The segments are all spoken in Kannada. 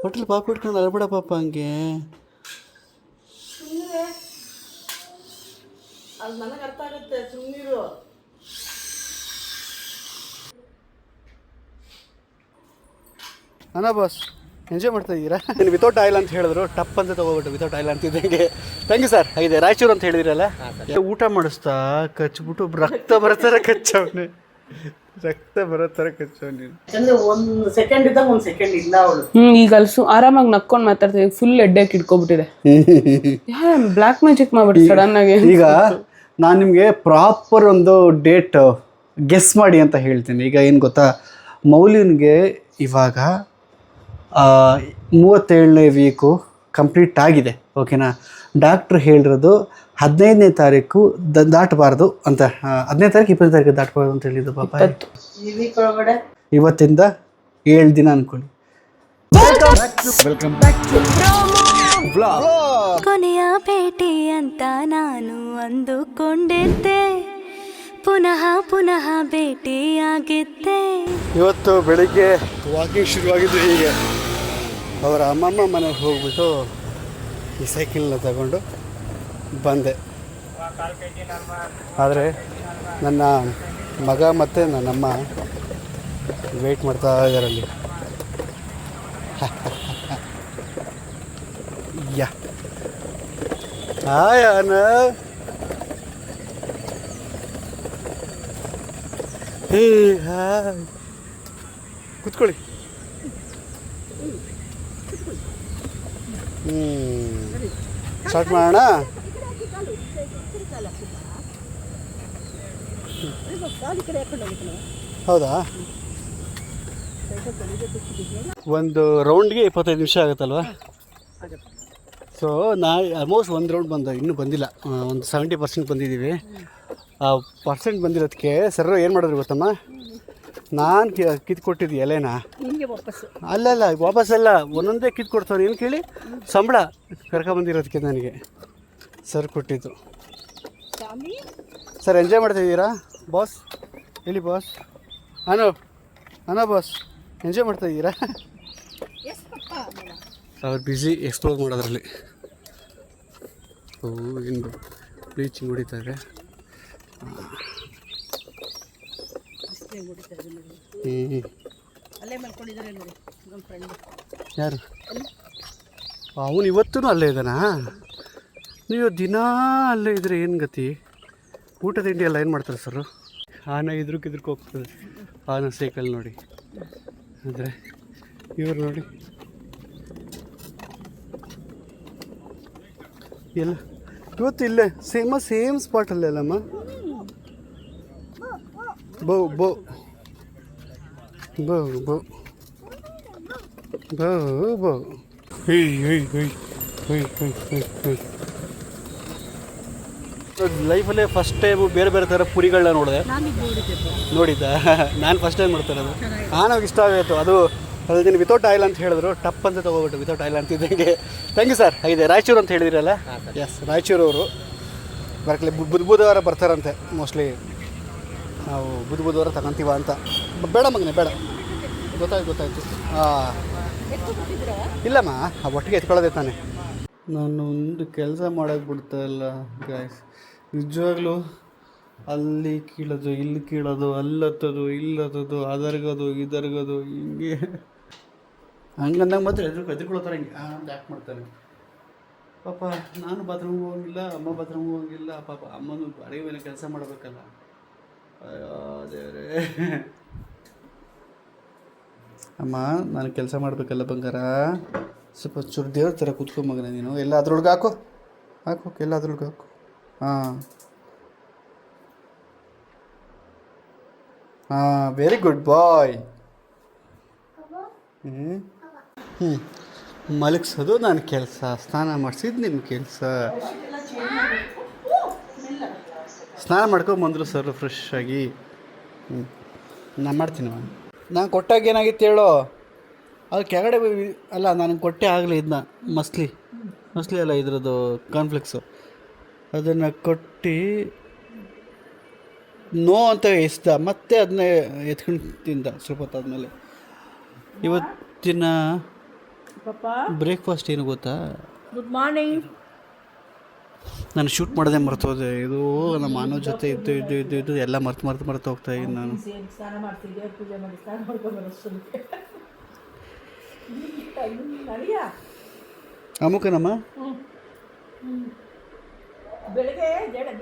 ಹೋಟೆಲ್ ಪಾಪ ಇಟ್ಕೊಂಡು ಅಲ್ಬೇಡ ಪಾಪ ಹಂಗೆ. ಅದು ನನಗೆ ಅರ್ಥ ಆಗುತ್ತೆ, ಸುಮ್ಮನಿರು. ಅಣ್ಣ ಬಾಸ್ ಎಂಜಾಯ್ ಮಾಡ್ತಾ ಇದ್ದೀರಾ? ನೀನು ವಿತೌಟ್ ಆಯಿಲ್ ಅಂತ ಹೇಳಿದ್ರು, ಟಪ್ ಅಂತ ತೊಗೊಬಿಟ್ಟು ವಿತೌಟ್ ಆಯಿಲ್ ಅಂತಿದ್ದಂಗೆ. Thank you sir. ಇದೆ ರಾಯಚೂರು ಅಂತ ಹೇಳಿದಿರಲ್ಲ, ಊಟ ಮಾಡಿಸ್ತಾ ಕಚ್ಬಿಟ್ಟು ರಕ್ತ ಬರೋ ಕಚ್ಚವನೆ, ರಕ್ತ ಬರೋ ಥರ ಕಚ್ಚವನೆ. ಯಾಕಂದ್ರೆ ಒಂದು ಸೆಕೆಂಡ್ ಇದ್ದಾಗ ಒಂದು ಸೆಕೆಂಡ್ ಇಲ್ಲ ಅವಳು. ಈಗ ಅಲ್ಲಿ ಆರಾಮಾಗಿ ನಕ್ಕೊಂಡು ಮಾತಾಡ್ತೀವಿ, ಫುಲ್ ಹೆಡ್ಡೇಕ್ ಇಟ್ಕೊಬಿಟ್ಟಿದೆ. ಬ್ಲ್ಯಾಕ್ ಮ್ಯಾಜಿಕ್ ಮಾಡ್ಬಿಟ್ಟು ಸಡನ್ ಆಗಿ. ಈಗ ನಾನು ನಿಮಗೆ ಪ್ರಾಪರ್ ಒಂದು ಡೇಟ್ ಗೆಸ್ ಮಾಡಿ ಅಂತ ಹೇಳ್ತೀನಿ. ಈಗ ಏನು ಗೊತ್ತಾ, ಮೌಲ್ಯನಿಗೆ ಇವಾಗ 37ನೇ ವೀಕು ಕಂಪ್ಲೀಟ್ ಆಗಿದೆ, ಓಕೆನಾ. ಡಾಕ್ಟ್ರು ಹೇಳಿರೋದು 15ನೇ ತಾರೀಕು ದಾಟಬಾರ್ದು ಅಂತ. 15ನೇ ತಾರೀಕು 20ನೇ ತಾರೀಕು ದಾಟಬಾರ್ದು ಅಂತ ಹೇಳಿದ್ದು ಪಾಪ. ಈ ವೀಕ್ ಒಳಗಡೆ ಇವತ್ತಿಂದ 7 ದಿನ ಅನ್ಕೊಳ್ಳಿ. Welcome back to vlog. ಕೊನೆಯ ಭೇಟಿ ಅಂತ ನಾನು ಅಂದುಕೊಂಡಿದ್ದೆ, ಪುನಃ ಪುನಃ ಭೇಟಿಯಾಗಿದ್ದೆ. ಇವತ್ತು ಬೆಳಿಗ್ಗೆ ವಾಕಿಂಗ್ ಶುರುವಾಗಿದ್ದು ಹೀಗೆ. ಅವರ ಅಮ್ಮಮ್ಮ ಮನೆಗೆ ಹೋಗ್ಬಿಟ್ಟು ಈ ಸೈಕಲ್ನ ತಗೊಂಡು ಬಂದೆ. ಆದರೆ ನನ್ನ ಮಗ ಮತ್ತು ನನ್ನಮ್ಮ ವೆಯ್ಟ್ ಮಾಡ್ತಾ ಇದ್ದಾರಲ್ಲಿ. ಯಾ ಹಾಯ್ ಅಣ್ಣ. ಹೇ ಹಾಯ್, ಕೂತ್ಕೊಳ್ಳಿ. ಸ್ಟಾರ್ಟ್ ಮಾಡೋಣ. ಹೌದಾ, ಒಂದು ರೌಂಡ್ಗೆ 25 ನಿಮಿಷ ಆಗುತ್ತಲ್ವ. ಸೊ ಆಲ್ಮೋಸ್ಟ್ ಒಂದು ರೌಂಡ್ ಬಂದ, ಇನ್ನೂ ಬಂದಿಲ್ಲ. ಒಂದು 70% ಬಂದಿದ್ದೀವಿ. ಆ ಪರ್ಸೆಂಟ್ ಬಂದಿರೋದಕ್ಕೆ ಸರ್ ಏನು ಮಾಡಿದ್ರು ಗೊತ್ತಮ್ಮ, ನಾನು ಕಿತ್ಕೊಟ್ಟಿದ್ದು ಎಲೆನ ಅಲ್ಲಲ್ಲ ವಾಪಸ್ಸಲ್ಲ, ಒಂದೊಂದೇ ಕಿತ್ಕೊಡ್ತಾನೆ. ಏನು ಕೇಳಿ, ಸಂಬಳ ಕರ್ಕೊಂಬಂದಿರೋದಕ್ಕೆ ನನಗೆ ಸರ್ ಕೊಟ್ಟಿದ್ದು. ಸರ್ ಎಂಜಾಯ್ ಮಾಡ್ತಾಯಿದ್ದೀರಾ ಬಾಸ್? ಹೇಳಿ ಬಾಸ್. ಅನೋ ಬಾಸ್, ಎಂಜಾಯ್ ಮಾಡ್ತಾಯಿದ್ದೀರಾ? ಅವ್ರು ಬ್ಯುಸಿ ಎಕ್ಸ್ಪ್ಲೋರ್ ಮಾಡೋದ್ರಲ್ಲಿ. ಏನು ಬ್ಲೀಚಿಂಗ್ ಹೊಡಿತಾರೆ. ಯಾರು ಅವನು? ಇವತ್ತೂ ಅಲ್ಲೇ ಇದ್ದಾನಾ? ನೀವು ದಿನ ಅಲ್ಲೇ ಇದ್ರೆ ಏನು ಗತಿ? ಊಟ ತಿಂಡಿ ಎಲ್ಲ ಏನು ಮಾಡ್ತಾರೆ ಸರ್? ಆನ ಇದ್ರಕ್ಕೆ ಹೋಗ್ತದೆ, ಆನ ಸೈಕಲ್ ನೋಡಿ. ಆದರೆ ಇವರು ನೋಡಿ ಎಲ್ಲ ಇವತ್ತು ಇಲ್ಲೇ ಸೇಮ್ ಸ್ಪಾಟಲ್ಲೇ ಅಲ್ಲಮ್ಮ. ಬೋ ಬೋ ಬೋ ಬೋ ಬೋ ಬೋ. ಲೈಫಲ್ಲೇ ಫಸ್ಟ್ ಟೈಮು ಬೇರೆ ಬೇರೆ ಥರ ಪುರಿಗಳನ್ನ ನೋಡಿದೆ. ನೋಡಿದ್ದ ನಾನು ಫಸ್ಟ್ ಟೈಮ್ ನೋಡ್ತಾ ಇರೋದು. ನನಗೆ ಇಷ್ಟ ಆಗೋಯ್ತು. ಅದು ಅಲ್ದಿನ ವಿತೌಟ್ ಆಯಿಲ್ ಅಂತ ಹೇಳಿದ್ರು, ಟಪ್ ಅಂತ ತೊಗೊಬಿಟ್ಟು ವಿತೌಟ್ ಆಯಿಲ್ ಅಂತಿದ್ದಂಗೆ. Thank you sir. ಇದೆ ರಾಯಚೂರು ಅಂತ ಹೇಳಿದಿರಲ್ಲ, ಎಸ್ ರಾಯಚೂರವರು. ಬರ್ಕಲಿ ಬುಧವಾರ ಬರ್ತಾರಂತೆ ಮೋಸ್ಟ್ಲಿ. ನಾವು ಬುಧವಾರ ತಗೊಂತೀವ ಅಂತ. ಬೇಡ ಮಗನೇ ಬೇಡ, ಗೊತ್ತಾಯ್ತು. ಹಾಂ ಇಲ್ಲಮ್ಮ, ಒಟ್ಟಿಗೆ ಎತ್ಕೊಳ್ಳೋದೇ ತಾನೆ. ನಾನು ಒಂದು ಕೆಲಸ ಮಾಡೋಕ್ಕೆ ಬಿಡ್ತಾಯಿಲ್ಲ ಗಾಯ್ಸ್, ನಿಜವಾಗ್ಲೂ. ಅಲ್ಲಿ ಕೀಳೋದು, ಇಲ್ಲಿ ಕೀಳೋದು, ಅಲ್ಲತ್ತದು, ಇಲ್ಲತ್ತದು, ಅದರ್ಗೋದು, ಇದರ್ಗೋದು, ಹಿಂಗೆ ಹಂಗಂದಂಗೆ ಮಾತ್ರ ಎದುರ್ಕೊಳ್ತಾರೆ. ಹಿಂಗೆ ಅಂತ ಯಾಕೆ ಮಾಡ್ತಾರೆ ಪಾಪ. ನಾನು ಬಾತ್ರೂಮ್ಗೆ ಹೋಗಿಲ್ಲ, ಅಮ್ಮ ಬಾತ್ರೂಮ್ಗೆ ಹೋಗಿಲ್ಲ. ಪಾಪ ಅಮ್ಮನೂ ಅಡುಗೆ ಮೇಲೆ ಕೆಲಸ ಮಾಡಬೇಕಲ್ಲ. ಅಯ್ಯೋ ದೇವರೇ. ಅಮ್ಮ ನಾನು ಕೆಲಸ ಮಾಡಬೇಕಲ್ಲ ಬಂಗಾರ. ಸ್ವಲ್ಪ ಚೂರು ದೇವ್ರ ಥರ ಕೂತ್ಕೊಂಬಗನ ನೀನು. ಎಲ್ಲ ಅದ್ರೊಳಗೆ ಹಾಕು ಎಲ್ಲ ಅದ್ರೊಳಗೆ ಹಾಕು. ಹಾಂ ವೆರಿ ಗುಡ್ ಬಾಯ್. ಮಲಗಿಸೋದು ನನ್ನ ಕೆಲಸ, ಸ್ನಾನ ಮಾಡಿಸಿದ್ದು ನಿಮ್ಮ ಕೆಲಸ. ಸ್ನಾನ ಮಾಡ್ಕೊಂಬಂದರು ಸರ್ ಫ್ರೆಶ್ ಆಗಿ. ನಾನು ಮಾಡ್ತೀನಿ. ನಾನು ಕೊಟ್ಟಾಗ ಏನಾಗಿತ್ತು ಹೇಳೋ, ಅದು ಕೆಳಗಡೆ ಅಲ್ಲ, ನನಗೆ ಕೊಟ್ಟೆ ಆಗಲಿ. ಇದನ್ನ ಮಸ್ಲಿ ಅಲ್ಲ, ಇದ್ರದ್ದು ಕಾನ್ಫ್ಲೆಕ್ಸು. ಅದನ್ನು ಕೊಟ್ಟು ನೋ ಅಂತ ಎಸ್ದ, ಮತ್ತೆ ಅದನ್ನೇ ಎತ್ಕೊಂಡು ತಿಂದ ಸ್ವಲ್ಪ ಹೊತ್ತಾದ್ಮೇಲೆ. ಇವತ್ತಿನ ಪಾಪ ಬ್ರೇಕ್ಫಾಸ್ಟ್ ಏನು ಗೊತ್ತಾ, ಗುಡ್ ಮಾರ್ನಿಂಗ್. ನಾನು ಶೂಟ್ ಮಾಡೋದೇ ಮರ್ತೋದೆ. ಇದು ನಮ್ಮ ಮಾನವ ಜೊತೆ ಇದ್ದು ಎಲ್ಲ ಮರ್ತು ಹೋಗ್ತಾ ಇದ್ದೀನಿ ನಾನು. ಸ್ನಾನ ಮಾಡ್ತಿದ್ದೆ, ಪೂಜೆ ಮಾಡಿ ಸ್ನಾನ ಮಾಡ್ಕೊಂಡ್ಬರೋಷ್ಟೊಂದಿಗೆ ನಡಿಯ. ಅಮುಕನಮ್ಮ ಬೆಳಗ್ಗೆ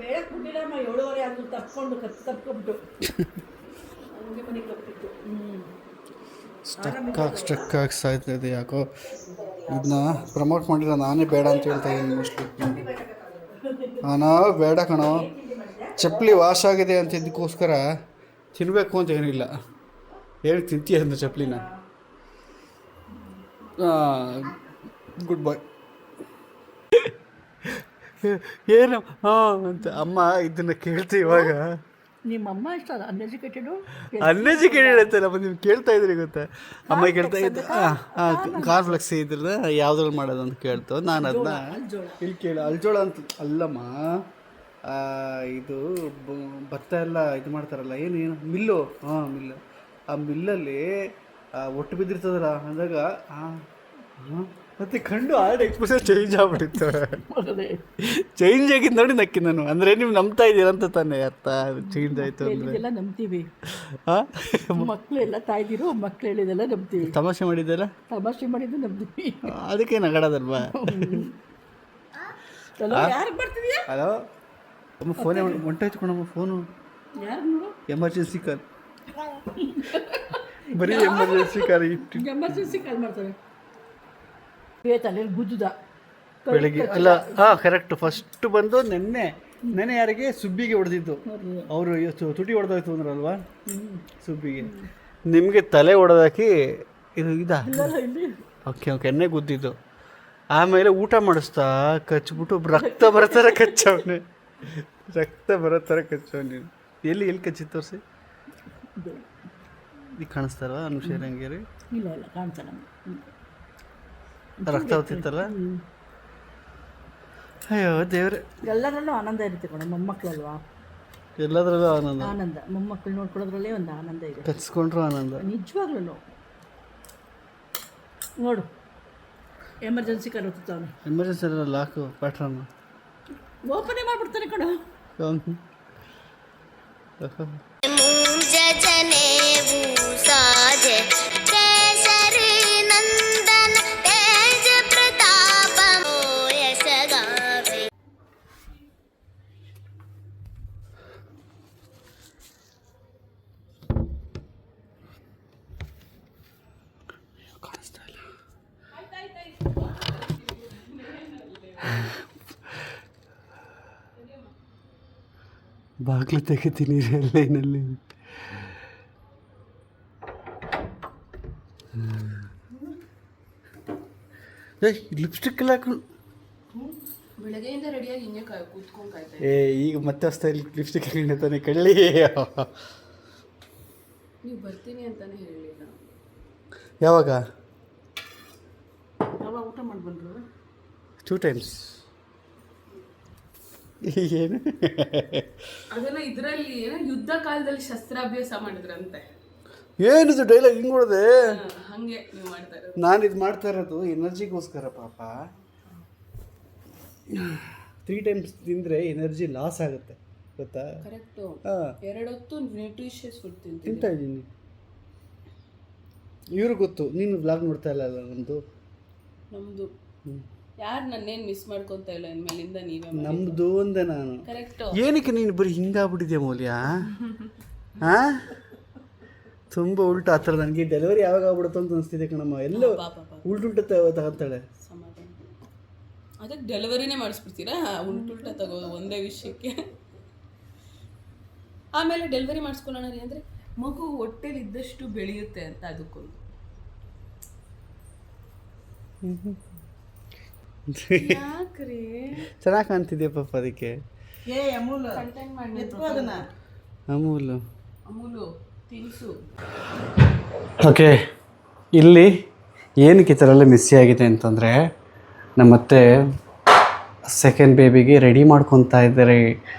ಬೇಳೆ ಕುಟ್ಟಿರಮ್ಮ 7:30 ಆದ್ರೂ ತಪ್ಪಿಕೊಂಡು ಹಂಗೆ ಮನೆಗೆ ಕಪ್ಪಿತ್ತು. ಸ್ಟ್ರಕ್ ಆಗಿ ಸಾಯ್ತದೆ ಯಾಕೋ. ಇದನ್ನ ಪ್ರಮೋಟ್ ಮಾಡಿರೋ ನಾನೇ ಬೇಡ ಅಂತ ಹೇಳ್ತಾ ಇದ್ದೀನಿ ಮೋಸ್ಟ್ಲಿ. ಬೇಡ ಕಣೋ, ಚಪ್ಪಲಿ ವಾಶ್ ಆಗಿದೆ ಅಂತ ಇದಕ್ಕೋಸ್ಕರ ತಿನ್ನಬೇಕು ಅಂತ ಏನಿಲ್ಲ. ಹೇಳಿ ತಿಂತೀಯ ಅಂದ ಚಪ್ಪಲಿನ. ಗುಡ್ ಬಾಯ್. ಏನು ಹಾಂ ಅಂತ ಅಮ್ಮ ಇದನ್ನು ಕೇಳ್ತೀವಿ ಇವಾಗ. ನಿಮ್ಮಮ್ಮ ಇಷ್ಟ ಅನ್ಎಜುಕೇಟೆಡು ಅಂತಲ್ಲ ನೀವು ಕೇಳ್ತಾ ಇದ್ರಿ ಗೊತ್ತಾ. ಅಮ್ಮ ಕೇಳ್ತಾ ಇದ್ದ ಕಾರ್ನ್ಫ್ಲೆಕ್ಸ್ ಇದ್ರನ್ನ ಯಾವ್ದ್ರಲ್ಲಿ ಮಾಡೋದು ಅಂತ ಕೇಳ್ತು. ನಾನು ಅದನ್ನ ಇಲ್ಲಿ ಕೇಳಿ ಅಲ್ಜೋಳ ಅಂತ ಅಲ್ಲಮ್ಮ, ಇದು ಭತ್ತ ಎಲ್ಲ ಇದು ಮಾಡ್ತಾರಲ್ಲ, ಏನು ಮಿಲ್ಲು. ಮಿಲ್ಲು. ಆ ಮಿಲ್ಲಲ್ಲಿ ಒಟ್ಟು ಬಿದ್ದಿರ್ತದಲ್ಲ ಅಂದಾಗ ಮತ್ತೆ ಕಂಡು ಆಡ್ ಎಕ್ಸ್ಪ್ರೆಷನ್ ಚೇಂಜ್ ಆಗ್ಬಿಟ್ಟಿತ್ತು. ಚೇಂಜ್ ಆಗಿದ್ದು ನೋಡಿ ನಕ್ಕಿ ನಾನು. ಅಂದರೆ ನೀವು ನಂಬ್ತಾ ಇದ್ದೀರಂತ ತಾನೇ ಅರ್ಥ. ಚೇಂಜ್ ಆಯಿತು ಅಂದರೆ ಎಲ್ಲ ನಂಬ್ತೀವಿ. ಮಕ್ಕಳೆಲ್ಲ ತಾಯ್ದಿರು ಮಕ್ಳು ಹೇಳಿದೆಲ್ಲ ನಂಬ್ತೀವಿ. ತಮಾಷೆ ಮಾಡಿದ್ದೆಲ್ಲ ತಮಾಷೆ ಮಾಡಿದ್ದು ನಂಬ್ತೀವಿ. ಅದಕ್ಕೆ ನಗಡೋದಲ್ವಾ. ಯಾರು ಬರ್ತಿದ್ಯಾ? ಹಲೋ ಅಮ್ಮ, ಫೋನೇ ಹೊಂಟಾಯ್ತು ಕಣಮ್ಮ ಫೋನು. ಯಾರು ನೋಡು? Emergency call. ಬರೀ ಎಮರ್ಜೆನ್ಸಿ ಕಾಲ್ ಇಟ್ಟು ಎಮರ್ಜೆನ್ಸಿ ಕಾಲ್ ಮಾಡ್ತಾರೆ. ತಲೆಯಲ್ಲಿ ಗುಜ್ಜುದ ಬೆಳಿಗ್ಗೆ ಅಲ್ಲ. ಕರೆಕ್ಟ್. ಫಸ್ಟ್ ಬಂದು ನೆನ್ನೆ ಯಾರಿಗೆ ಸುಬ್ಬಿಗೆ ಹೊಡೆದಿದ್ದು. ಅವರು ತುಟಿ ಹೊಡೆದೋಯ್ತು ಅಂದ್ರಲ್ವಾ ಸುಬ್ಬಿಗೆ. ನಿಮಗೆ ತಲೆ ಹೊಡೆದಾಕಿ ಇದು ಓಕೆ ಎಣ್ಣೆ ಗುದ್ದಿದ್ದು. ಆಮೇಲೆ ಊಟ ಮಾಡಿಸ್ತಾ ಕಚ್ಬಿಟ್ಟು ರಕ್ತ ಬರೋ ಕಚ್ಚವನೆ. ಎಲ್ಲಿ ಕಚ್ಚಿ ತೋರಿಸಿ. ಈಗ ಕಾಣಿಸ್ತಾರಲ್ಲ ಅನುಷೇರಂಗೇರಿ. ಇಲ್ಲ ಕಾಣ್ಸಲ್ಲ. ರಕ್ತ ಹೊತ್ತಿತ್ತಲ್ಲ. ಅಯ್ಯೋ ದೇವ್ರೆ. ಎಲ್ಲದರಲ್ಲೂ ಆನಂದ ಇರುತ್ತೆ ಕಣ. ಮೊಮ್ಮಕ್ಕಳಲ್ವಾ, ಎಲ್ಲದರಲ್ಲೂ ಆನಂದ. ಮೊಮ್ಮಕ್ಕಳು ನೋಡ್ಕೊಳ್ಳೋದ್ರಲ್ಲೇ ಒಂದು ಆನಂದ ಇದೆ. ಕಚ್ಕೊಂಡ್ರು ಆನಂದ ನಿಜವಾಗ್ಲೂ. ನೋಡು ಎಮರ್ಜೆನ್ಸಿ ಕಾಲ್ ಹೊತ್ತಾವನೆ. ಎಮರ್ಜೆನ್ಸಿ ಎಲ್ಲ ಲಾಕು ಪ್ಯಾಟ್ರನ್ ಓಪನೇ ಮಾಡ್ಬಿಡ್ತಾನೆ ಕಣ. ಬಾಗಿಲು ತೆಗಿತೀನಿ ಲೈನಲ್ಲಿ. ಲಿಪ್ಸ್ಟಿಕ್ ಎಲ್ಲ ಹಾಕೊಂಡು ಬೆಳಗ್ಗೆಯಿಂದ ರೆಡಿಯಾಗಿ ಹಿಂಗೆ ಕೂತ್ಕೊಂಡು ಕಾಯ್ತಾ. ಈಗ ಮತ್ತೆ ಹೊಸ್ತಾಗಿ ಲಿಪ್ಸ್ಟಿಕ್ ಹಾಕೊಂಡೆ ತಾನೆ ಕಳ್ಳಿ. ನೀವು ಬರ್ತೀನಿ ಅಂತಾನೆ ಹೇಳಿಲ್ಲ. ಯಾವಾಗ ಊಟ ಮಾಡಿ ಬಂದರು 2 times. ಏನು ಅದನ್ನ ಇದರಲ್ಲಿ ಯುದ್ಧ ಕಾಲದಲ್ಲಿ ಶಸ್ತ್ರಾಭ್ಯಾಸ ಮಾಡಿದ್ರಂತೆ. ಏನಿದು ಡೈಲಾಗ್ ಹಿಂಗೆ ಹೊಡೆದೆ. ಹಂಗೆ ನೀವು ಮಾಡ್ತಾ ಇರೋದು. ನಾನು ಇದು ಮಾಡ್ತಾ ಇರೋದು ಎನರ್ಜಿಗೋಸ್ಕರ ಪಾಪ. 3 times ತಿಂದರೆ ಎನರ್ಜಿ ಲಾಸ್ ಆಗುತ್ತೆ ಗೊತ್ತಾ. ಕರೆಕ್ಟು. 2 ಹೊತ್ತು ನ್ಯೂಟ್ರಿಷಿಯಸ್ ಫುಡ್ ತಿಂತಾ ಇದ್ದೀನಿ. ಇವ್ರು ಗೊತ್ತು. ನೀನು ಬ್ಲಾಗ್ ನೋಡ್ತಾ ಇಲ್ಲ ನಮ್ಮದು. ಯಾರು ನನ್ನೇನು ಮಿಸ್ ಮಾಡ್ಕೊತಾ ಇಲ್ಲ ಇನ್ಮೇಲಿಂದ. ನೀವೇ ನಮ್ಮದು ಅಂದೆ ನಾನು. ಕರೆಕ್ಟು. ಏನಕ್ಕೆ ನೀನು ಬರೀ ಹಿಂಗಾಗ್ಬಿಟ್ಟಿದ್ಯಾ ಮೌಲ್ಯ. ತುಂಬ ಉಲ್ಟು ಆ ಥರ. ನನಗೆ ಡೆಲಿವರಿ ಯಾವಾಗ ಆಗ್ಬಿಡುತ್ತೋ ಅಂತ ಅನಿಸ್ತಿದೆ ಕಣಮ್ಮ. ಎಲ್ಲೋ ಉಲ್ಟು ತಗೊಂತಾಳೆ. ಸಮಾಧಾನ. ಅದಕ್ಕೆ ಡೆಲಿವರಿನೇ ಮಾಡಿಸ್ಬಿಡ್ತೀರಾ ಉಲ್ಟುಲ್ಟ ತಗೋ ಒಂದೇ ವಿಷಯಕ್ಕೆ. ಆಮೇಲೆ ಡೆಲಿವರಿ ಮಾಡಿಸ್ಕೊಳ್ಳೋಣ ರೀ ಅಂದರೆ ಮಗು ಹೊಟ್ಟೆಲಿ ಇದ್ದಷ್ಟು ಬೆಳೆಯುತ್ತೆ ಅಂತ ಅದಕ್ಕೊಂದು. ಯಾಕ್ರಿ ಚೆನ್ನಾಗಿ ಕಾಣ್ತಿದ್ಯಾ ಪಾಪ ಅದಕ್ಕೆ. ಕಂಟೆಂಟ್ ಮಾಡಿ ಅಮೂಲು ತಿನಿಸು. ಓಕೆ, ಇಲ್ಲಿ ಏನಕ್ಕೆ ಈ ಥರ ಎಲ್ಲ ಮಿಸ್ಸಿ ಆಗಿದೆ ಅಂತಂದರೆ ನಮ್ಮತ್ತೆ ಸೆಕೆಂಡ್ ಬೇಬಿಗೆ ರೆಡಿ ಮಾಡ್ಕೊತಾ ಇದ್ದಾರೆ.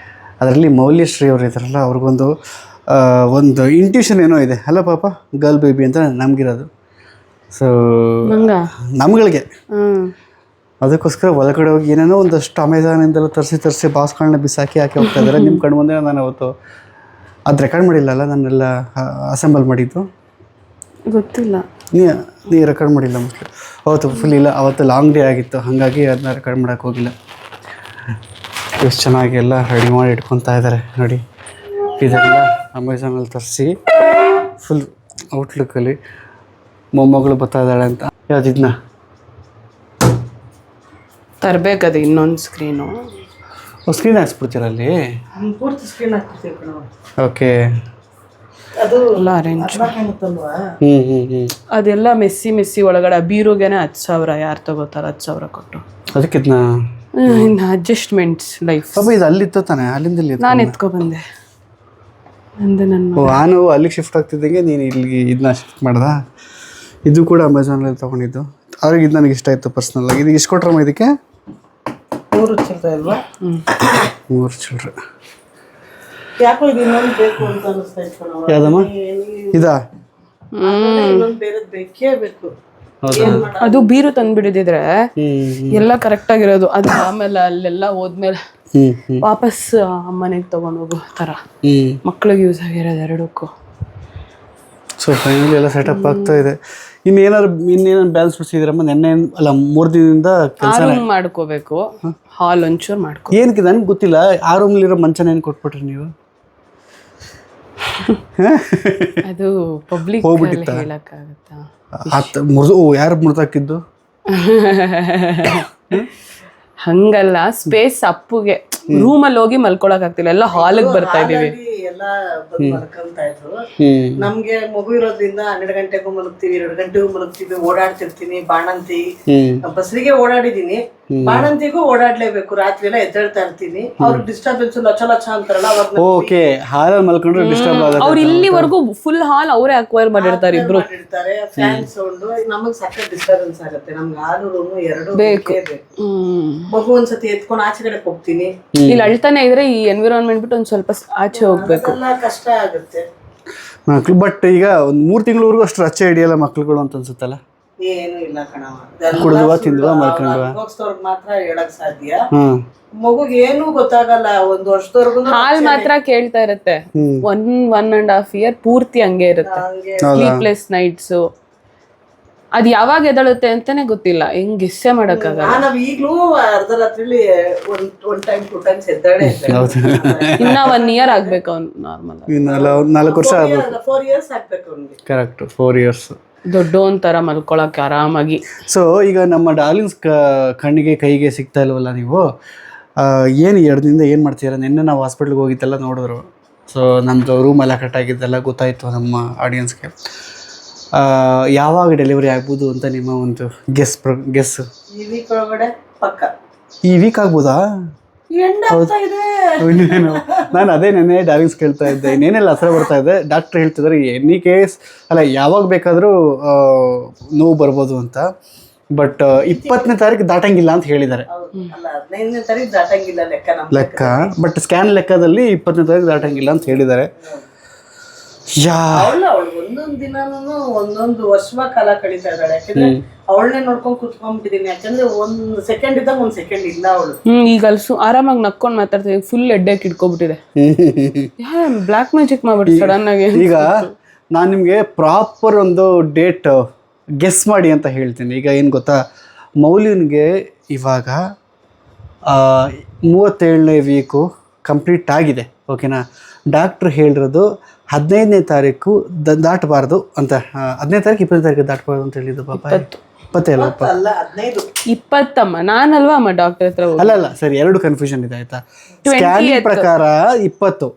ಅದರಲ್ಲಿ ಮೌಲ್ಯಶ್ರೀ ಅವರು ಇದ್ದಾರಲ್ಲ, ಅವ್ರಿಗೊಂದು ಒಂದು ಇಂಟ್ಯೂಷನ್ ಏನೋ ಇದೆ ಅಲ್ಲ ಪಾಪ. ಗರ್ಲ್ ಬೇಬಿ ಅಂತ ನಮಗಿರೋದು. ಸೊ ನಂಗ ನಮ್ಗಳಿಗೆ ಹ್ಞೂ ಅದಕ್ಕೋಸ್ಕರ ಒಳಗಡೆ ಹೋಗಿ ಏನೇನೋ ಒಂದಷ್ಟು ಅಮೆಝಾನಿಂದೆಲ್ಲ ತರಿಸಿ ಬಾಕ್ಸ್ಗಳನ್ನ ಬಿಸಾಕಿ ಹಾಕಿ ಹೋಗ್ತಾ ಇದ್ದಾರೆ. ನಿಮ್ಮ ಕಣ್ಣು ಮುಂದೆ ನಾನು ಅವತ್ತು ಅದು ರೆಕಾರ್ಡ್ ಮಾಡಿಲ್ಲಲ್ಲ, ನಾನೆಲ್ಲ ಅಸೆಂಬಲ್ ಮಾಡಿದ್ದು. ಗೊತ್ತಿಲ್ಲ. ನೀ ರೆಕಾರ್ಡ್ ಮಾಡಿಲ್ಲ ಮೋಸ್ಟ್ಲಿ ಅವತ್ತು. ಫುಲ್ ಇಲ್ಲ, ಅವತ್ತು ಲಾಂಗ್ ಡೇ ಆಗಿತ್ತು, ಹಾಗಾಗಿ ಅದನ್ನ ರೆಕಾರ್ಡ್ ಮಾಡೋಕ್ಕೆ ಹೋಗಿಲ್ಲ. ಎಷ್ಟು ಚೆನ್ನಾಗಿ ಎಲ್ಲ ರೆಡಿ ಮಾಡಿ ಇಟ್ಕೊತಾ ಇದ್ದಾರೆ ನೋಡಿ. ಇದೆಲ್ಲ ಅಮೆಝಾನಲ್ಲಿ ತರಿಸಿ ಫುಲ್ ಔಟ್ಲುಕ್ಕಲ್ಲಿ ಮೊಮ್ಮಗಳು ಬರ್ತಾ ಇದ್ದಾಳೆ ಅಂತ. ಯಾವುದಿದ್ನ ತರಬೇಕದು ಇನ್ನೊಂದು ಸ್ಕ್ರೀನು. ಸ್ಕ್ರೀನ್ ಹಾಕ್ಸ್ಬಿಡ್ತೀರ ಅಲ್ಲಿ? ಪೂರ್ತಿ ಸ್ಕ್ರೀನ್ ಹಾಕ್ತಿರ್ತೀವಿ ಕಣವ. ಓಕೆ. ಅದು ಎಲ್ಲ ಅರೇಂಜ್ ಕಾಣುತ್ತಲ್ವಾ? ಅದೆಲ್ಲ ಮೆಸ್ಸಿ ಒಳಗಡೆ ಬೀರುಗೆನೆ 10,000 ಯಾರು ತಗೋತಾರೆ 10,000 ಕೊಟ್ಟು. ಅದಕ್ಕೆ ಇದನ್ನ ಇನ್ನು ಅಡ್ಜಸ್ಟ್ಮೆಂಟ್ಸ್ ಲೈಫ್. ಪಾಪ ಇದು ಅಲ್ಲಿತ್ತು ತಾನೆ, ಅಲ್ಲಿಂದ ಇಲ್ಲಿ ನಾನು ಎತ್ಕೊಬಂದೆ. ನಂದು ನನ್ನ ನಾನು ಅಲ್ಲಿಗೆ ಶಿಫ್ಟ್ ಆಗ್ತಿದ್ದಂಗೆ ನೀನು ಇಲ್ಲಿಗೆ ಇದನ್ನ ಶಿಫ್ಟ್ ಮಾಡ್ದ. ಇದು ಕೂಡ ಅಮೆಝಾನಲ್ಲಿ ತೊಗೊಂಡಿದ್ದು. ಅವ್ರಿಗೆ ಇದು ನನಗೆ ಇಷ್ಟ ಆಯಿತು ಪರ್ಸ್ನಲ್ ಆಗಿ. ಇದು ಎಷ್ಟು ಕೊಟ್ರಮ್ಮ ಇದಕ್ಕೆ? 3 ಚಿಲ್ಲರೆ ಅಲ್ವಾ? 3 ಚಿಲ್ಲರೆ. ಯಾಕೋ ಇದು ಇನ್ನೊಂದು ಬೇಕು ಅಂತ ಅನಿಸ್ತಾ ಇತ್ತು ಕಣವ. ಯಾವುದಮ್ಮ ಇದಾ? ಇನ್ನೊಂದು ಬೇರೆ ಬೇಕೇ ಬೇಕು. ಅದು ಬೀರು ತಂದ್ಬಿಡಿದಿದ್ರೆ ಎಲ್ಲ ಕರೆಕ್ಟ್ ಆಗಿರೋದು. ಅದು ಆಮೇಲೆ ಅಲ್ಲೆಲ್ಲ ಹೋದ್ಮೇಲೆ ವಾಪಸ್ ಮನೆಗೆ ತಗೊಂಡು ಹೋಗೋ ಥರ ಮಕ್ಳಿಗೆ ಯೂಸ್ ಆಗಿರೋದು ಎರಡಕ್ಕೂ. ಸೊ ಫೈನಲಿ ಎಲ್ಲ ಸೆಟಪ್ ಆಗ್ತಾ ಇದೆ. ಇನ್ನೇನಾದ್ರು ಬ್ಯಾಲೆನ್ಸ್ ಬಿಡಿಸಿದ್ರಮ್ಮ? ನೆನ್ನೆ ಅಲ್ಲ 3 ದಿನದಿಂದ ಕೆಲಸ ಮಾಡ್ಕೋಬೇಕು. ಹಾಲ್ ಒಂಚೂರು ಮಾಡ್ಕೋ. ಏನಕ್ಕೆ ನನಗೆ ಗೊತ್ತಿಲ್ಲ. ಆ ರೂಮಲ್ಲಿರೋ ಮಂಚನ ಏನು ಕೊಟ್ಬಿಟ್ರಿ ನೀವು? ಅದು ಪಬ್ಲಿಕ್ ಹೋಗ್ಬಿಟ್ಟಿತ್ತಾ? ಹೇಳಕ್ಕಾಗತ್ತಾ? ಯಾರು ಮುರಿದಾಕಿದ್ದು? ಹಂಗಲ್ಲ, ಸ್ಪೇಸ್ ಅಪ್ಪುಗೆ ರೂಮಲ್ಲಿ ಹೋಗಿ ಮಲ್ಕೊಳಕ್ ಆಗ್ತಿಲ್ಲ, ಎಲ್ಲ ಹಾಲಿಗೆ ಬರ್ತಾ ಇದೀವಿ. ಎಲ್ಲ ಬಂದು ಮಲ್ಕೊಂತಾ ಇದ್ರು. ನಮ್ಗೆ ಮಗು ಇರೋದ್ರಿಂದ 12 ಗಂಟೆಗೂ ಮಲಗ್ತೀವಿ, 2 ಗಂಟೆಗೂ ಮಲಗ್ತೀವಿ, ಓಡಾಡ್ತಿರ್ತೀನಿ. ಬಾಣಂತಿ ಬಸ್ರಿಗೆ ಓಡಾಡಿದೀನಿ, ಬಾಣಂತಿಗೂ ಓಡಾಡ್ಲೇಬೇಕು. ರಾತ್ರಿ ಎಲ್ಲ ಎದ್ದೇಳ್ತಾ ಇರ್ತೀನಿ. ಅವ್ರಿಗೆ ಡಿಸ್ಟರ್ಬೆನ್ಸ್ ಲಚ ಅಂತಾರಲ್ಲ ಅವಾಗ. ಓಕೆ, ಹಾಲಲ್ಲಿ ಮಲ್ಕೊಂಡ್ರೆ ಡಿಸ್ಟರ್ಬ್ ಆಗುತ್ತೆ. ಅವ್ರು ಇಲ್ಲಿವರೆಗೂ ಫುಲ್ ಹಾಲ್ ಅವರೇ ಅಕ್ವೈರ್ ಮಾಡಿರ್ತಾರೆ ಇಬ್ರು. ಫ್ಯಾನ್ ಸೌಂಡ್ ನಮಗ್ ಸಕ್ಕ ಡಿಸ್ಟರ್ಬೆನ್ಸ್ ಆಗುತ್ತೆ. ನಮ್ಗೆ ಹಾಲು ರೂಮು 2 ಬೇಕು. ಮಗು ಒಂದ್ಸತಿ ಎತ್ಕೊಂಡು ಆಚೆ ಕಡೆ ಹೋಗ್ತೀನಿ. ಇಲ್ಲಿ ಅಳ್ತಾನೆ ಇದ್ರೆ ಈ ಎನ್ವಿರಾನ್ಮೆಂಟ್ ಬಿಟ್ಟು ಒಂದ್ ಸ್ವಲ್ಪ ಆಚೆ ಹೋಗ್ಬೇಕು. ಕಷ್ಟ ಆಗುತ್ತೆ ಮಕ್ಳು. ಬಟ್ ಈಗ ಒಂದು 3 ತಿಂಗಳವರೆಗೂ ಅಷ್ಟು ರಚ್ಚೆ ಹಿಡಿಯಲ್ಲ ಮಕ್ಳುಗಳು ಅಂತ ಅನ್ಸುತ್ತಲ್ಲ? ಏನು ಇಲ್ಲ ಕಣವ. ಕುಡಿದ್ವಾ ತಿಂದ್ವಾ ಮಲ್ಕೊಂಡ್ವಾ ಅನುಭವಿಸಿದವ್ರಿಗೆ ಮಾತ್ರ ಹೇಳಕ್ ಸಾಧ್ಯ. ಮಗುಗೆ ಏನು ಗೊತ್ತಾಗಲ್ಲ. 1 ವರ್ಷದವರೆಗೂ ಹಾಲ್ ಮಾತ್ರ ಕೇಳ್ತಾ ಇರತ್ತೆ. 1.5 year ಪೂರ್ತಿ ಹಂಗೆ ಇರುತ್ತೆ. Sleepless nights. ಅದ್ ಯಾವಾಗ ಎದಳುತ್ತೆ ಅಂತಾನೆ ಗೊತ್ತಿಲ್ಲ. ಹೆಂಗ್ ಗೆಸ್ಸೆ ಮಾಡಕ್ಕಾಗಲ್ಲ. ನಾವ್ ಈಗ್ಲೂ ಅರ್ಧ ರಾತ್ರಿಲಿ 1 time 2 times ಎದ್ದಾಳೆ. ಇನ್ನ 1 year ಆಗ್ಬೇಕು ಅವ್ನು ನಾರ್ಮಲ್. 4 ವರ್ಷ ಆಗ್ಬೇಕು. 4 years ಆಗ್ಬೇಕು ಅವ್ನಿಗೆ. Correct, 4 years. ದೊಡ್ಡವನ್ ತರ ಮಲ್ಕೊಳಕ್ಕೆ ಆರಾಮಾಗಿ. ಸೊ ಈಗ ನಮ್ಮ ಡಾರ್ಲಿಂಗ್ಸ್ ಕಣ್ಣಿಗೆ ಕೈಗೆ ಸಿಗ್ತಾ ಇಲ್ವಲ್ಲ ನೀವು? ಏನು 2 ದಿನದಿಂದ ಏನು ಮಾಡ್ತೀರಾ? ನಿನ್ನೆ ನಾವು ಹಾಸ್ಪಿಟ್ಲಿಗೆ ಹೋಗಿದ್ದೆಲ್ಲ ನೋಡಿದ್ರು. ಸೊ ನಮ್ಮದು ರೂಮ್ ಎಲ್ಲ ಕಟ್ಟಾಗಿದ್ದೆಲ್ಲ ಗೊತ್ತಾಯಿತು ನಮ್ಮ ಆಡಿಯನ್ಸ್ಗೆ. ಯಾವಾಗ ಡೆಲಿವರಿ ಆಗ್ಬೋದು ಅಂತ ನಿಮ್ಮ ಒಂದು ಗೆಸ್? ಈ ವೀಕ್ ಒಳಗಡೆ ಪಕ್ಕ. ಈ ವೀಕ್ ಆಗ್ಬೋದಾ? ನಾನು ಅದೇ ನೆನ್ನೆ ಡಾರ್ಲಿಂಗ್ಸ್ ಕೇಳ್ತಾ ಇದ್ದೆ, ಇನ್ನೇನೆಲ್ಲ ಹತ್ರ ಬರ್ತಾ ಇದೆ. ಡಾಕ್ಟ್ರ್ ಹೇಳ್ತಿದ್ದಾರೆ ಎನಿ ಕೇಸ್ ಅಲ್ಲ ಯಾವಾಗ ಬೇಕಾದರೂ ನೋವು ಬರ್ಬೋದು ಅಂತ. ಬಟ್ 20ನೇ ತಾರೀಕು ದಾಟಂಗಿಲ್ಲ ಅಂತ ಹೇಳಿದ್ದಾರೆ. 15ನೇ ತಾರೀಕು ದಾಟಂಗಿಲ್ಲ ಲೆಕ್ಕ. ಬಟ್ ಸ್ಕ್ಯಾನ್ ಲೆಕ್ಕದಲ್ಲಿ 20ನೇ ತಾರೀಕು ದಾಟಂಗಿಲ್ಲ ಅಂತ ಹೇಳಿದ್ದಾರೆ. ಅವಳು ಒಂದೊಂದು ದಿನಾನು ಒಂದೊಂದು ವರ್ಷವ ಕಾಲ ಕಳೀತಾ ಇದ್ದಾಳೆ. ಯಾಕಂದ್ರೆ ಅವಳನ್ನೇ ನೋಡ್ಕೊಂಡ್ ಕುತ್ಕೊಂಡ್ಬಿಟ್ಟಿದೀನಿ. ಯಾಕಂದ್ರೆ 1 ಸೆಕೆಂಡ್ ಇದ್ದಾಗ 1 ಸೆಕೆಂಡ್ ಇಲ್ಲ ಅವಳು. ಈಗ ಆರಾಮಾಗಿ ನಕ್ಕೊಂಡ್ ಮಾತಾಡ್ತೀವಿ. ಫುಲ್ ಹೆಡ್ಡೇಕ್ ಇಟ್ಕೊಬಿಟ್ಟಿದೆ. ಬ್ಲಾಕ್ ಮ್ಯಾಜಿಕ್ ಮಾಡ್ಬಿಟ್ಟು ಸಡನ್ ಆಗಿ. ಈಗ ನಾನು ನಿಮಗೆ ಪ್ರಾಪರ್ ಒಂದು ಡೇಟ್ ಗೆಸ್ ಮಾಡಿ ಅಂತ ಹೇಳ್ತೀನಿ. ಈಗ ಏನು ಗೊತ್ತಾ, ಮೌಲ್ಯನಿಗೆ ಇವಾಗ 37ನೇ ವೀಕು ಕಂಪ್ಲೀಟ್ ಆಗಿದೆ. ಓಕೆನಾ? ಡಾಕ್ಟ್ರ್ ಹೇಳಿರೋದು 15ನೇ ತಾರೀಕು ದಾಟಬಾರ್ದು ಅಂತ. 15ನೇ ತಾರೀಕು 20ನೇ ತಾರೀಕು ದಾಟಬಾರ್ದು ಅಂತ ಹೇಳಿದ್ದು. ಪಾಪ 20 ನಾನಲ್ವಾ ಅಮ್ಮ ಡಾಕ್ಟರ್ ಹತ್ರ? ಅಲ್ಲ ಸರಿ, 2 ಕನ್ಫ್ಯೂಷನ್ ಇದೆ ಆಯ್ತಾ. ಸ್ಕ್ಯಾನಿಂಗ್ ಪ್ರಕಾರ 20,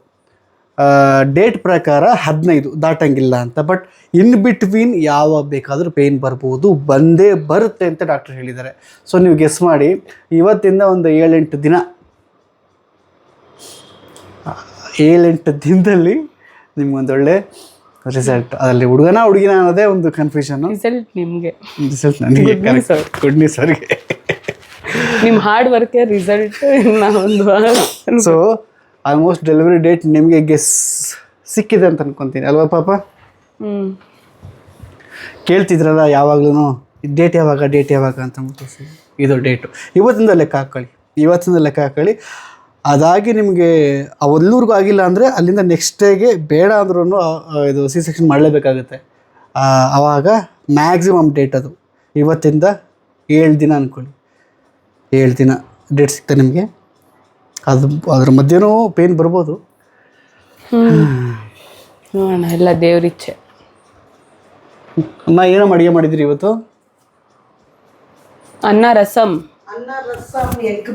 ಡೇಟ್ ಪ್ರಕಾರ 15 ದಾಟಂಗಿಲ್ಲ ಅಂತ. ಬಟ್ ಇನ್ ಬಿಟ್ವೀನ್ ಯಾವಾಗ ಬೇಕಾದರೂ ಪೇಯ್ನ್ ಬರ್ಬೋದು, ಬಂದೇ ಬರುತ್ತೆ ಅಂತ ಡಾಕ್ಟರ್ ಹೇಳಿದ್ದಾರೆ. ಸೊ ನೀವು ಗೆಸ್ ಮಾಡಿ, ಇವತ್ತಿಂದ ಒಂದು 7-8 ದಿನ, 7-8 ದಿನದಲ್ಲಿ ನಿಮ್ಗೊಂದೊಳ್ಳೆ ರಿಸಲ್ಟ್. ಅದರಲ್ಲಿ ಹುಡುಗಿನ ಅನ್ನೋದೇ ಒಂದು ಕನ್ಫ್ಯೂಷನ್. ರಿಸಲ್ಟ್ ನಿಮಗೆ, ರಿಸಲ್ಟ್ ನನಗೆ. ಗುಡ್ ನ್ಯೂಸ್ ಅವ್ರಿಗೆ. ನಿಮ್ಮ ಹಾರ್ಡ್ ವರ್ಕ್ ರಿಸಲ್ಟ್ ಒಂದು. ಸೊ ಆಲ್ಮೋಸ್ಟ್ ಡೆಲಿವರಿ ಡೇಟ್ ನಿಮಗೆ ಗೆಸ್ ಸಿಕ್ಕಿದೆ ಅಂತ ಅನ್ಕೊತೀನಿ ಅಲ್ವಾ ಪಾಪ? ಕೇಳ್ತಿದ್ರಲ್ಲ ಯಾವಾಗ್ಲೂ ಡೇಟ್ ಯಾವಾಗ ಅಂತ ಅಂದ್ಬಿಟ್ಟು ಇದು ಡೇಟು ಇವತ್ತಿಂದ ಲೆಕ್ಕ ಹಾಕ್ಕೊಳ್ಳಿ. ಅದಾಗಿ ನಿಮಗೆ ಅವಲ್ಲೂರ್ಗೂ ಆಗಿಲ್ಲ ಅಂದರೆ ಅಲ್ಲಿಂದ ನೆಕ್ಸ್ಟ್ ಡೇಗೆ ಬೇಡ ಅಂದ್ರೂ ಇದು ಸಿ ಸೆಕ್ಷನ್ ಮಾಡಲೇಬೇಕಾಗುತ್ತೆ. ಆವಾಗ ಮ್ಯಾಕ್ಸಿಮಮ್ ಡೇಟ್ ಅದು ಇವತ್ತಿಂದ 7 ದಿನ ಅಂದ್ಕೊಳ್ಳಿ. 7 ದಿನ ಡೇಟ್ ಸಿಗ್ತದೆ ನಿಮಗೆ. ಅದ್ರ ಮಧ್ಯೆನೂ ಪೇನ್ ಬರ್ಬೋದು. ನೋಡೋಣ, ಎಲ್ಲ ದೇವ್ರಿಚ್ಛೆ. ಅಮ್ಮ ಏನೋ ಅಡುಗೆ ಮಾಡಿದ್ರಿ ಇವತ್ತು? ಅನ್ನ ರಸಂ ಎಗ್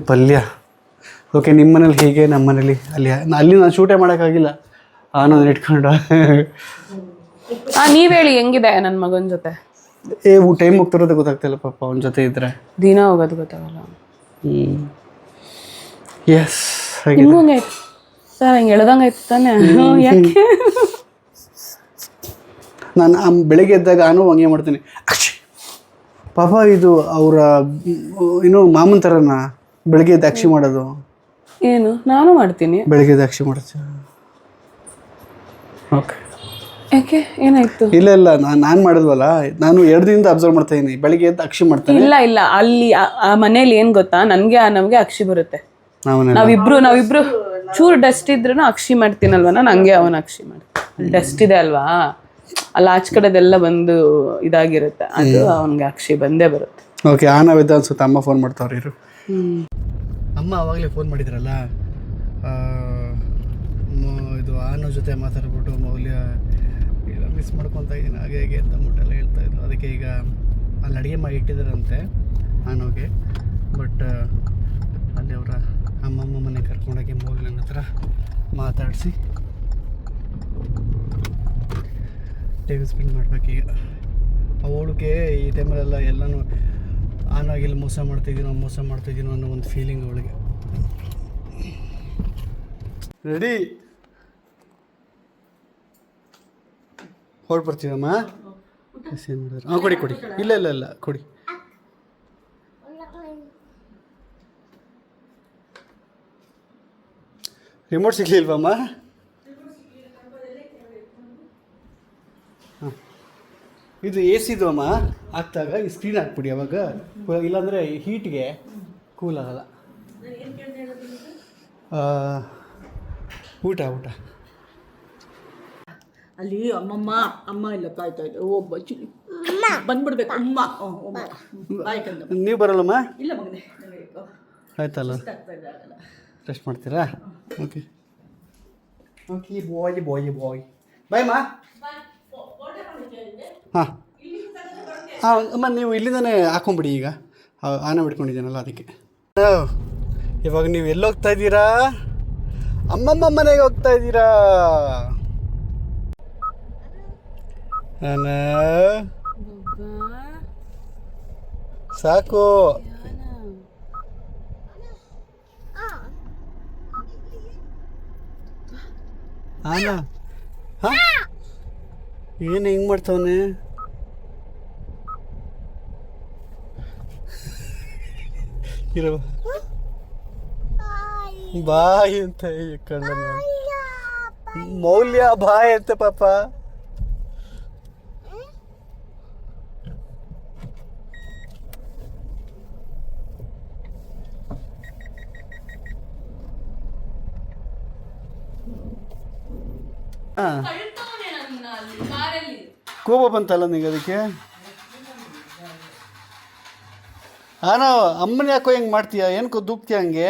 ಪಲ್ಯ. ಓಕೆ, ನಿಮ್ಮ ಮನೇಲಿ ಹೀಗೆ, ನಮ್ಮ ಮನೇಲಿ ಅಲ್ಲಿ ನಾನು ಶೂಟೇ ಮಾಡೋಕ್ಕಾಗಿಲ್ಲ ಆನಂದ್ ಇಟ್ಕೊಂಡು. ನೀವ್ ಹೇಳಿ ಹೆಂಗಿದೆ ನನ್ನ ಮಗನ ಜೊತೆ? ಟೈಮ್ ಹೋಗ್ತಿರೋದು ಗೊತ್ತಾಗ್ತಿಲ್ಲ ಪಾಪ ಅವನ ಜೊತೆ ಇದ್ರೆ. ದಿನ ಹೋಗೋದು ಗೊತ್ತಾಗಲ್ಲ. ಎಸ್, ನಿಮ್ಗೂ ಹಂಗಾಯ್ತು ಸರ್? ಹಂಗೆ ಹೇಳ್ದಂಗಾಯ್ತು ತಾನೆ? ಯಾಕೆ? ನಾನು ಬೆಳಗ್ಗೆ ಎದ್ದಾಗ ಹಂಗೆ ಮಾಡ್ತೀನಿ. ಪಾಪ ಇದು ಅವರ ಮಾಮೂನ್ ಥರನ ಬೆಳಗ್ಗೆ ಎದ್ದು ಅಕ್ಷಿ ಮಾಡೋದು. ಏನು? ನಾನು ಮಾಡ್ತೀನಿ ಬೆಳಗ್ಗೆ ಎದ್ದು ಅಕ್ಷಿ ಮಾಡ್ತೀನಿ. ಓಕೆ, ಯಾಕೆ ಏನಾಯ್ತು? ಇಲ್ಲ ನಾನು ಮಾಡಿದ್ವಲ್ಲ, ನಾನು 2 ದಿನದಿಂದ ಅಬ್ಸರ್ವ್ ಮಾಡ್ತಾ ಇದ್ದೀನಿ. ಬೆಳಗ್ಗೆ ಎದ್ದು ಅಕ್ಷಿ ಮಾಡ್ತೀನಿ. ಇಲ್ಲ ಅಲ್ಲಿ ಆ ಮನೇಲಿ ಏನ್ ಗೊತ್ತಾ, ನಮ್ಗೆ ಅಕ್ಷಿ ಬರುತ್ತೆ. ನಾವಿಬ್ರು ಚೂರು ಡಸ್ಟ್ ಇದ್ರೂ ಅಕ್ಷಿ ಮಾಡ್ತೀನಲ್ವ, ನಾನು ಹಂಗೆ ಅವನ ಅಕ್ಷಿ ಮಾಡ್ತೀನಿ. ಡಸ್ಟ್ ಇದೆ ಅಲ್ವಾ, ಅಲ್ಲಿ ಆಚ ಕಡೆದೆಲ್ಲ ಬಂದು ಇದಾಗಿರುತ್ತೆ, ಅದು ಅವನಿಗೆ ಅಕ್ಷಿ ಬಂದೇ ಬರುತ್ತೆ. ಓಕೆ, ನಾವಿದ್ದ ಅನ್ಸುತ್ತೆ. ಅಮ್ಮ ಫೋನ್ ಮಾಡ್ತಾವ್ರಿ ಇರು. ಅಮ್ಮ ಅವಾಗಲೇ ಫೋನ್ ಮಾಡಿದ್ರಲ್ಲ, ಇದು ಆನೋ ಜೊತೆ ಮಾತಾಡ್ಬಿಟ್ಟು ಮೌಲ್ಯ ಮಿಸ್ ಮಾಡ್ಕೊತಾ ಇದ್ದೀನಿ ಹಾಗೆ ಹೇಗೆ ಅಂತ ಅಂದ್ಬಿಟ್ಟೆಲ್ಲ ಹೇಳ್ತಾಯಿದ್ರು. ಅದಕ್ಕೆ ಈಗ ಅಲ್ಲಿ ಅಡುಗೆ ಮಾಡಿ ಇಟ್ಟಿದ್ದಾರಂತೆ ಆನೋಗೆ. ಬಟ್ ಅಲ್ಲಿ ಅವರ ಅಮ್ಮಮ್ಮ ಮನೆ ಕರ್ಕೊಂಡೋಗಿ ಮೌಲ್ಯನ ಹತ್ರ ಮಾತಾಡಿಸಿ ಟೈಮ್ ಸ್ಪೆಂಡ್ ಮಾಡ್ಬೇಕೀಗ. ಅವಳಿಗೆ ಈ ಟೈಮಲ್ಲೆಲ್ಲ ಎಲ್ಲನೂ ಆನಾಗಿಲ್ಲಿ ಮೋಸ ಮಾಡ್ತಿದ್ದೀನೋ ಅನ್ನೋ ಒಂದು ಫೀಲಿಂಗ್ ಅವಳಿಗೆ. ರೆಡಿ, ಹೊರಡ್ಬರ್ತೀವಮ್ಮ. ಏನು ಮಾಡಿದ್ರು? ಕೊಡಿ. ಇಲ್ಲ ಕೊಡಿ. ರಿಮೋಟ್ ಸಿಗ್ಲಿಲ್ವಮ್ಮ? ಇದು AC ಇದು ಅಮ್ಮ. ಹಾಕ್ದಾಗ ಈ ಸ್ಕ್ರೀನ್ ಹಾಕ್ಬಿಡಿ ಅವಾಗ, ಇಲ್ಲಾಂದರೆ ಹೀಟ್ಗೆ ಕೂಲ್ ಆಗಲ್ಲ. ಊಟ ಅಲ್ಲಿ ಅಮ್ಮ ಇಲ್ಲ ಕಾಯ್ತಾ ಇದ್ದೆ. ಬಂದ್ಬಿಡ್ಬೇಕು ಅಮ್ಮ. ನೀವು ಬರಲ್ಲಮ್ಮ? ಇಲ್ಲ ಮಗನೇ, ಆಯ್ತಲ್ಲ, ರೆಸ್ಟ್ ಮಾಡ್ತೀರಾ? ಓಕೆ ಬಾಯ್ ಬಾಯ್ ಮಾ. ಹಾಂ ಅಮ್ಮ, ನೀವು ಇಲ್ಲಿಂದನೇ ಹಾಕೊಂಬಿಡಿ. ಈಗ ಆನ ಬಿಡ್ಕೊಂಡಿದ್ದೀನಲ್ಲ ಅದಕ್ಕೆ. ಇವಾಗ ನೀವು ಎಲ್ಲೋಗ್ತಾ ಇದ್ದೀರಾ? ಅಮ್ಮಮ್ಮ ಮನೆಗೆ ಹೋಗ್ತಾ ಇದ್ದೀರಾ? ಸಾಕು. ಆನ ಹಾಂ, ಏನು ಹೆಂಗೆ ಮಾಡ್ತಾವನೆ? ಇರೋ ಬಾಯ್ ಅಂತ ಕಣ್ಣ ಮೌಲ್ಯ ಬಾಯ್ ಅಂತ ಪಾಪ. ಕೋಪ ಬಂತಲ್ಲ ನಿಂಗೆ ಅದಕ್ಕೆ? ಆನೋ ಅಮ್ಮನ ಯಾಕೋ ಹೆಂಗೆ ಮಾಡ್ತೀಯ? ಏನಕ್ಕೋ ದೂಕ್ತೀಯ ಹಂಗೆ?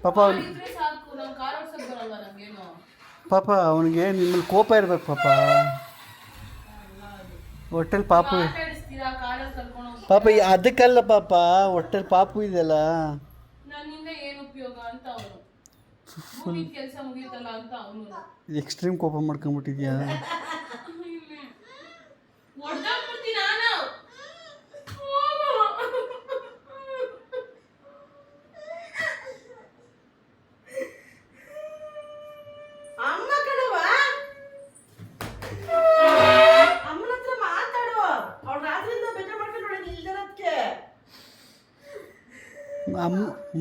ಪಾಪ ಅವನಿಗೆ ನಿಮ್ಮಲ್ಲಿ ಕೋಪ ಇರ್ಬೇಕು ಪಾಪ. ಹೊಟ್ಟೆಲಿ ಪಾಪು ಪಾಪ ಅದಕ್ಕಲ್ಲ ಪಾಪ, ಹೊಟ್ಟೆಲಿ ಪಾಪು ಇದೆಯಲ್ಲ. ಎಕ್ಸ್ಟ್ರೀಮ್ ಕೋಪ ಮಾಡ್ಕೊಂಬಿಟ್ಟಿದ್ಯಾ?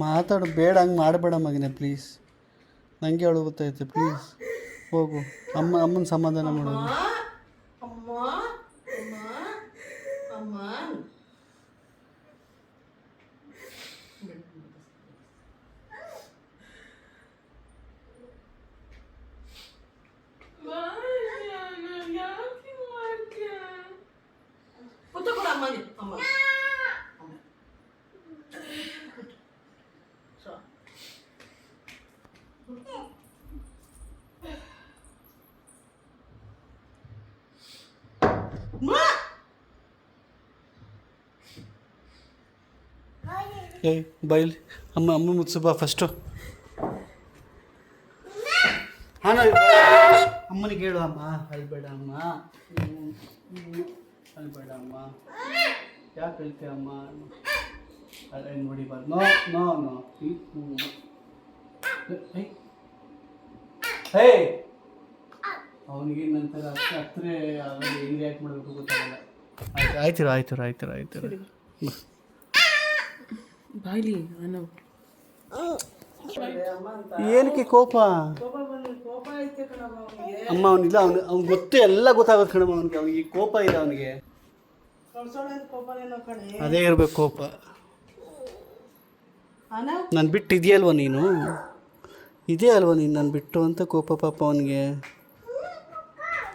ಮಾತಾಡು ಬೇಡ, ಹಂಗೆ ಮಾಡಬೇಡ ಮಗನೇ ಪ್ಲೀಸ್. ನನಗೆ ಅಳು ಗೊತ್ತೈತೆ, ಪ್ಲೀಸ್ ಹೋಗು. ಅಮ್ಮನ ಸಮಾಧಾನ ಮಾಡೋದು. ಅಮ್ಮಗೆ ಅಮ್ಮ ಏಯ್ ಬೈಲಿ ಅಮ್ಮ ಮುತ್ಸು ಬಾ ಫಸ್ಟು. ಹಾಂ ಅಮ್ಮನಿಗೆ ಹೇಳು ಅಮ್ಮ ಅಳ್ಬೇಡ ಅಮ್ಮ ಅಳ್ಬೇಡ ಅಮ್ಮ ಯಾಕೆ ಹೇಳ್ತೀಯ ಅಮ್ಮ ನೋಡಿ ಬಾ ನೋ ನೋ ನೋ ಹೇ ಅವನಿಗೆ ನಂತರ ಹತ್ರ ಹೆಂಗೆ ರಿಯಾಕ್ಟ್ ಮಾಡಬೇಕು ಗೊತ್ತಾಗಲ್ಲ. ಆಯ್ತು ಬಾಯ್ಲಿ ನಾನು ಏನಕ್ಕೆ ಕೋಪ ಕೋಪ ಐತೆ ಕಣಮ್ಮ ಅವನಿಗೆ. ಅಮ್ಮ ಅವನಿಲ್ಲ ಅವ್ನು ಗೊತ್ತೇ ಎಲ್ಲ ಗೊತ್ತಾಗೋದು ಕಣಮ್ಮ ಅವನಿಗೆ ಕೋಪ ಇದೆ ಅವನಿಗೆ. ಕೋಪನೇನೋ ಕಣೆ. ಅದೇ ಇರ್ಬೇಕು ಕೋಪ. ನಾನು ಬಿಟ್ಟು ಇದೆಯಲ್ವ ನೀನು, ಇದೇ ಅಲ್ವ ನೀನು ನಾನು ಬಿಟ್ಟು ಅಂತ ಕೋಪ ಪಾಪ ಅವನಿಗೆ.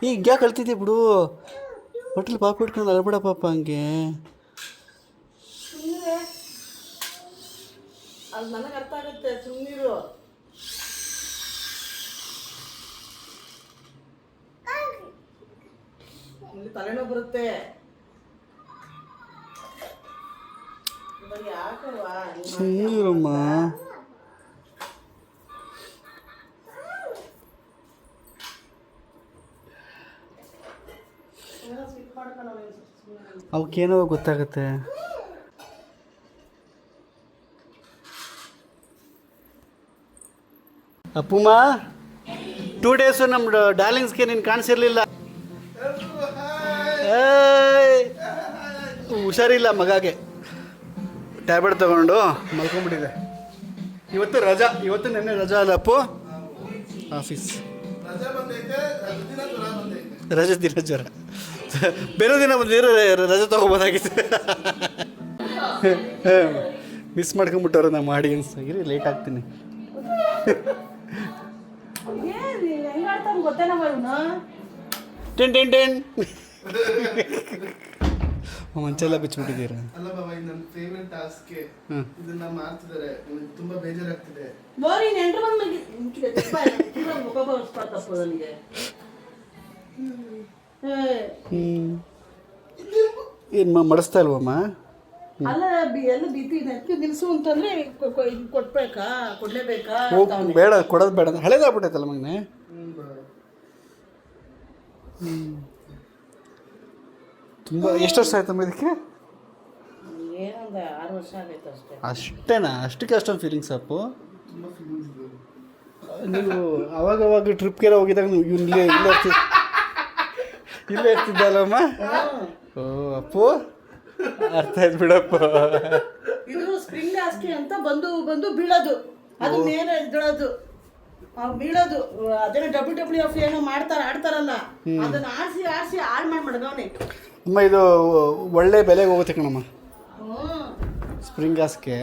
ಈಗ ಯಾಕೆ ಕಳ್ತಿದ್ದೆ ಬಿಡು, ಹೋಟೆಲ್ ಪಾಪ ಇಟ್ಕೊಂಡು ಅಳ್ಬೇಡ ಪಾಪ ಹಂಗೆ. ಅದು ನನಗೆ ಅರ್ಥ ಆಗುತ್ತೆ, ಸುಮ್ಮನಿರು. ತಲೆನೋವು ಬರುತ್ತೆ. ಯಾಕಲ್ವಾ ಸುಮ್ಮನಿರಮ್ಮ. ಅವಕ್ಕೇನೋ ಗೊತ್ತಾಗುತ್ತೆ. ಅಪ್ಪುಮ್ಮ 2 ಡೇಸು ನಮ್ಮ ಡಾರ್ಲಿಂಗ್ಸ್ಗೆ ನೀನು ಕಾಣಿಸಿರ್ಲಿಲ್ಲ. ಹುಷಾರಿಲ್ಲ ಮಗಾಗೆ, ಟ್ಯಾಬ್ಲೆಟ್ ತಗೊಂಡು ಮಲ್ಕೊಂಡ್ಬಿಟ್ಟಿದೆ. ಇವತ್ತು ರಜಾ, ಇವತ್ತು ನೆನ್ನೆ ರಜಾ ಅಲ್ಲ ಅಪ್ಪು, ಆಫೀಸ್ ರಜೆ ದಿನ ಜ್ವರ. ಬೇರೆ ದಿನ ಬಂದಿದ್ರೆ ರಜೆ ತೊಗೊಬೋದಾಗಿತ್ತು. ಮಿಸ್ ಮಾಡ್ಕೊಂಬಿಟ್ಟವ್ರು ನಮ್ಮ ಆಡಿಯನ್ಸ್. ಆಗಿರಿ ಲೇಟ್ ಆಗ್ತೀನಿ. ಟೆನ್ ಟೆನ್ ಟೆನ್ ಮಂಚೆಲ್ಲ ಬಿಚ್ಚಿಬಿಟ್ಟಿದ್ದೀರಾ? ಅಲ್ಲ ಬಾಬಾ, ಇದು ನನ್ನ ಫೇವರೆಟ್ ಟಾಸ್ಕ್. ಇದನ್ನ ಮಾಡ್ತಿದ್ದಾರೆ, ನನಗೆ ತುಂಬಾ ಬೇಜಾರಾಗ್ತಿದೆ. ಏನು ಮಾಡಿಸ್ತಾ ಇಲ್ವಮ್ಮ? ಅಲ್ಲ ಎಲ್ಲ ಬಿಪಿ ನಿಲ್ಸು ಅಂತಂದ್ರೆ ಕೊಡ್ಬೇಕಾ, ಕೊಡ್ಲೇಬೇಕಾ? ಬೇಡ, ಕೊಡೋದು ಬೇಡ. ಹಳೇದಾಗ್ಬಿಟ್ಟೈತಲ್ಲ ಮಗನೇ. ತುಂಬ ಎಷ್ಟು ವರ್ಷ ಆಯ್ತಮ್ಮ ಇದಕ್ಕೆ? ಏನೊಂದು 6 ವರ್ಷ ಆಗೈತೆ ಅಷ್ಟೇ. ಅಷ್ಟೇನಾ? ಅಷ್ಟಕ್ಕೆ ಅಷ್ಟೊಂದು ಫೀಲಿಂಗ್ಸ್ ಅಪ್ಪು? ತುಂಬಾ ಫೀಲಿಂಗ್ಸ್ ಇದೆ. ನೀವು ಅವಾಗವಾಗ ಟ್ರಿಪ್ಗೆಲ್ಲ ಹೋಗಿದಾಗ ನೀವು ಇಲ್ಲೇ ಇರ್ತಿದ್ದಲ್ಲಮ್ಮ? ಓ ಅಪ್ಪು, ಅರ್ಥ ಆಯ್ತು ಬಿಡಪ್ಪ. ಇದು ಸ್ಪ್ರಿಂಗ್ ಹಾಸ್ಕಿ ಅಂತ ಬಂದು ಬೀಳೋದು, ಅದು ಮೇಲೆ ಇದ್ದೋದು ಬೀಳೋದು. ಅದೇನೋ WWF ಏನೋ ಆಡ್ತಾರಲ್ಲ, ಅದನ್ನ ಆಡಿಸಿ ಹಾಳು ಮಾಡ್ಮಡ್ಗವನೆ. ಅಮ್ಮ ಇದು ಒಳ್ಳೆ ಬೆಲೆಗೆ ಹೋಗುತ್ತೆ ಕಣಮ್ಮ. ಸ್ಪ್ರಿಂಗ್ ಹಾಸ್ಗೆ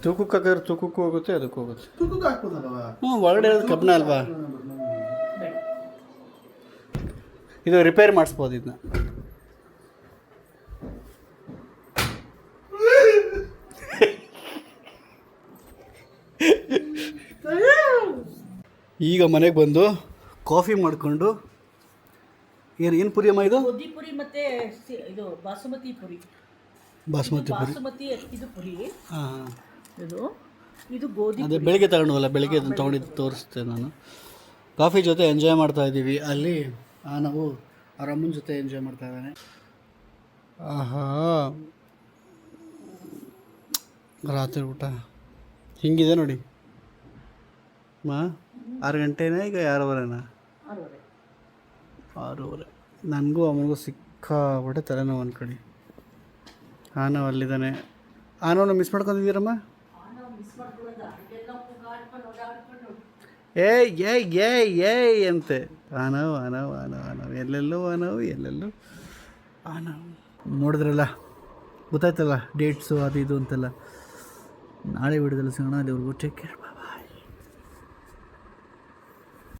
ತೂಕಕ್ಕೆ ಹಾಕಿದ್ರೆ ತೂಕಕ್ಕೂ ಹೋಗುತ್ತೆ, ಅದಕ್ಕೂ ಹೋಗುತ್ತೆ. ತೂಕಕ್ಕೆ ಹಾಕ್ಬೋದಲ್ವಾ? ಒಳಗಡೆ ಇರೋದು ಕಬ್ಬಣ ಅಲ್ವಾ? ಇದು ರಿಪೇರ್ ಮಾಡಿಸ್ಬೋದು ಇದನ್ನ. ಈಗ ಮನೆಗೆ ಬಂದು ಕಾಫಿ ಮಾಡಿಕೊಂಡು ಏನು ಪುರಿ ಅಮ್ಮ ಇದು? ಗೋಧಿ ಪುರಿ ಮತ್ತೆ ಇದು ಬಾಸುಮತಿ ಪುರಿ. ಇದು ಪುರಿ. ಹಾಂ, ಇದು ಗೋಧಿ. ಅದೇ ಬೆಳಗ್ಗೆ ತಗೊಂಡವಲ್ಲ, ಬೆಳಗ್ಗೆ ಅದನ್ನು ತೊಗೊಂಡಿದ್ದು ತೋರಿಸ್ತೆ ನಾನು. ಕಾಫಿ ಜೊತೆ ಎಂಜಾಯ್ ಮಾಡ್ತಾ ಇದ್ದೀವಿ. ಅಲ್ಲಿ ನಾವು ಅವ್ರ ಅಮ್ಮನ ಜೊತೆ ಎಂಜಾಯ್ ಮಾಡ್ತಾ ಇದ್ದಾನೆ. ಆಹಾ, ರಾತ್ರಿ ಊಟ ಹಿಂಗಿದೆ ನೋಡಿ. 6 ಗಂಟೆನಾ ಈಗ? 6:15? 6:30. ನನಗೂ ಅಮ್ಮನಿಗೂ ಸಿಕ್ಕಾಬಿಟ್ಟೆ ತಲೆನೋವು ಒಂದು ಕಡೆ. ನಾವು ಅಲ್ಲಿದ್ದಾನೆ. ಆನವನ್ನ ಮಿಸ್ ಮಾಡ್ಕೊಂಡಿದ್ದೀರಮ್ಮ? ಏಯ್ ಅಂತೆ. ಆನವ್ ಎಲ್ಲೆಲ್ಲೋ ಆನವ್ ನೋಡಿದ್ರಲ್ಲ, ಗೊತ್ತಾಯ್ತಲ್ಲ ಡೇಟ್ಸು ಅದು ಇದು ಅಂತೆಲ್ಲ. ನಾಳೆ ವಿಡಿಯೋದಲ್ಲಿ ಸಿಗೋಣ. ಅಲ್ಲಿವರೆಗೂ ಟೇಕ್ ಕೇರ್.